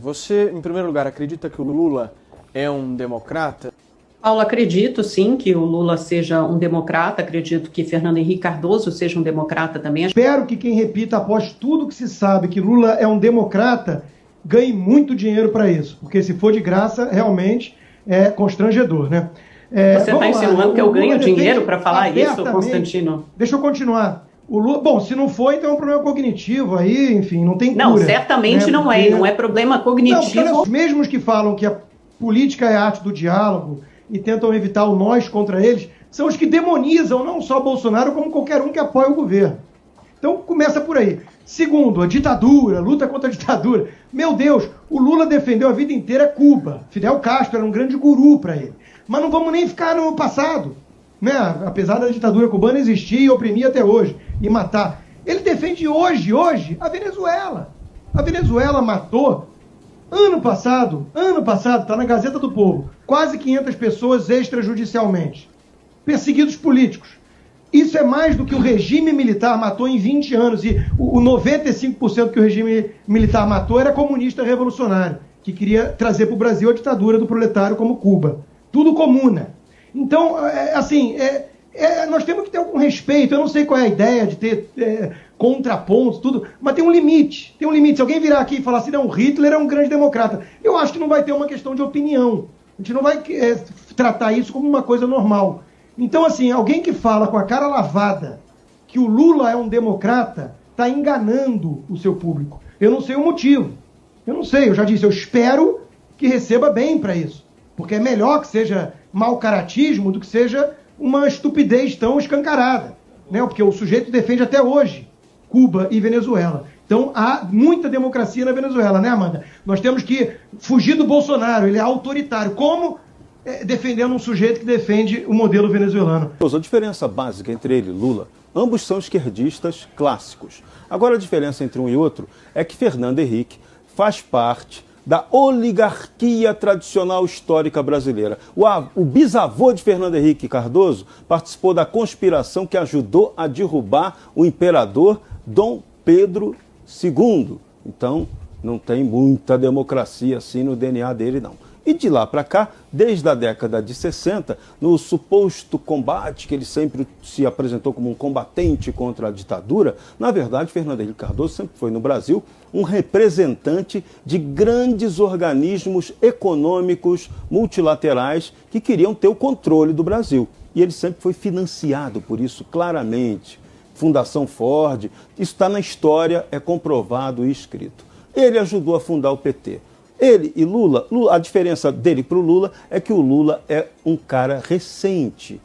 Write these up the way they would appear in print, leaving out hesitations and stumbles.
você, em primeiro lugar, acredita que o Lula é um democrata? Paulo, acredito sim que o Lula seja um democrata, acredito que Fernando Henrique Cardoso seja um democrata também. Espero que quem repita após tudo que se sabe que Lula é um democrata ganhe muito dinheiro para isso, porque se for de graça, realmente é constrangedor, né? Você está insinuando que eu ganho dinheiro para falar isso, Constantino? Deixa eu continuar. O Lula, bom, se não for, então é um problema cognitivo aí, enfim, não tem cura. Não, certamente né? Não é, não é problema cognitivo. Não, os mesmos que falam que a política é a arte do diálogo e tentam evitar o nós contra eles, são os que demonizam não só Bolsonaro, como qualquer um que apoia o governo. Então, começa por aí. Segundo, a ditadura, luta contra a ditadura. Meu Deus, o Lula defendeu a vida inteira Cuba. Fidel Castro era um grande guru para ele. Mas não vamos nem ficar no passado, né? Apesar da ditadura cubana existir e oprimir até hoje, e matar. Ele defende hoje, a Venezuela. A Venezuela matou, ano passado, está na Gazeta do Povo, quase 500 pessoas extrajudicialmente. Perseguidos políticos. Isso é mais do que o regime militar matou em 20 anos. E o 95% que o regime militar matou era comunista revolucionário, que queria trazer para o Brasil a ditadura do proletário como Cuba. Tudo comuna. Então, nós temos que ter algum respeito. Eu não sei qual é a ideia de ter contrapontos, tudo, mas tem um limite. Tem um limite. Se alguém virar aqui e falar assim, não, Hitler é um grande democrata, eu acho que não vai ter uma questão de opinião. A gente não vai tratar isso como uma coisa normal. Então, assim, alguém que fala com a cara lavada que o Lula é um democrata está enganando o seu público. Eu não sei o motivo. Eu não sei, eu já disse, eu espero que receba bem para isso. Porque é melhor que seja mau caratismo do que seja uma estupidez tão escancarada. Né? Porque o sujeito defende até hoje Cuba e Venezuela. Então há muita democracia na Venezuela, né, Amanda? Nós temos que fugir do Bolsonaro, ele é autoritário. Como defendendo um sujeito que defende o modelo venezuelano? A diferença básica entre ele e Lula, ambos são esquerdistas clássicos. Agora a diferença entre um e outro é que Fernando Henrique faz parte da oligarquia tradicional histórica brasileira. O bisavô de Fernando Henrique Cardoso participou da conspiração que ajudou a derrubar o imperador Dom Pedro II. Então, não tem muita democracia assim no DNA dele, não. E de lá para cá, desde a década de 60, no suposto combate, que ele sempre se apresentou como um combatente contra a ditadura, na verdade, Fernando Henrique Cardoso sempre foi no Brasil um representante de grandes organismos econômicos multilaterais que queriam ter o controle do Brasil. E ele sempre foi financiado por isso, claramente. Fundação Ford, isso está na história, é comprovado e escrito. Ele ajudou a fundar o PT. Ele e Lula, a diferença dele para o Lula é que o Lula é um cara recente.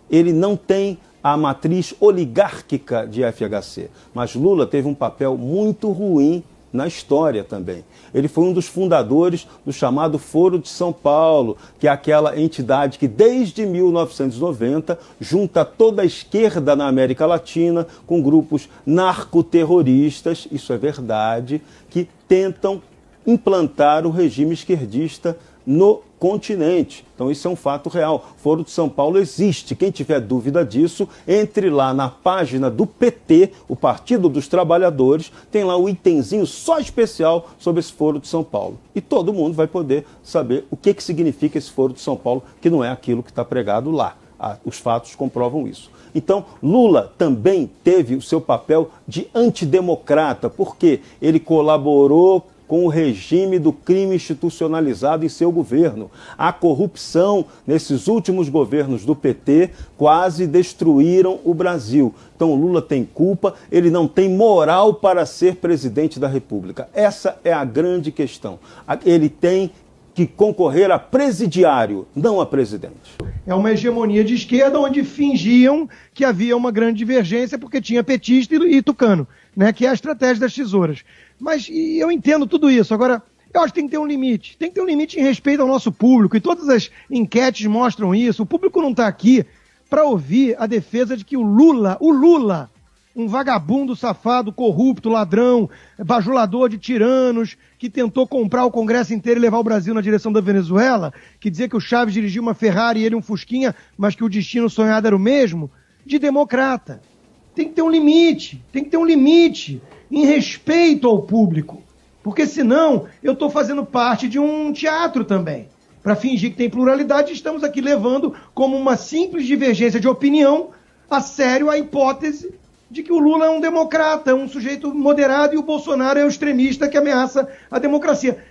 Ele não tem a matriz oligárquica de FHC, mas Lula teve um papel muito ruim na história também. Ele foi um dos fundadores do chamado Foro de São Paulo, que é aquela entidade que desde 1990 junta toda a esquerda na América Latina com grupos narcoterroristas, isso é verdade, que tentam implantar o regime esquerdista no continente. Então isso é um fato real. O Foro de São Paulo existe. Quem tiver dúvida disso, entre lá na página do PT, o Partido dos Trabalhadores, tem lá um itemzinho só especial sobre esse Foro de São Paulo. E todo mundo vai poder saber o que significa esse Foro de São Paulo, que não é aquilo que está pregado lá. Os fatos comprovam isso. Então, Lula também teve o seu papel de antidemocrata, porque ele colaborou com o regime do crime institucionalizado em seu governo. A corrupção nesses últimos governos do PT quase destruíram o Brasil. Então Lula tem culpa, ele não tem moral para ser presidente da República. Essa é a grande questão. Ele tem que concorrer a presidiário, não a presidente. É uma hegemonia de esquerda onde fingiam que havia uma grande divergência porque tinha petista e tucano, né, que é a estratégia das tesouras. Mas eu entendo tudo isso. Agora, eu acho que tem que ter um limite. Tem que ter um limite em respeito ao nosso público. E todas as enquetes mostram isso. O público não está aqui para ouvir a defesa de que o Lula, um vagabundo safado, corrupto, ladrão, bajulador de tiranos, que tentou comprar o Congresso inteiro e levar o Brasil na direção da Venezuela, que dizia que o Chaves dirigia uma Ferrari e ele um Fusquinha, mas que o destino sonhado era o mesmo, de democrata. Tem que ter um limite. Tem que ter um limite em respeito ao público. Porque senão eu estou fazendo parte de um teatro também. Para fingir que tem pluralidade, estamos aqui levando como uma simples divergência de opinião a sério a hipótese de que o Lula é um democrata, um sujeito moderado e o Bolsonaro é um extremista que ameaça a democracia.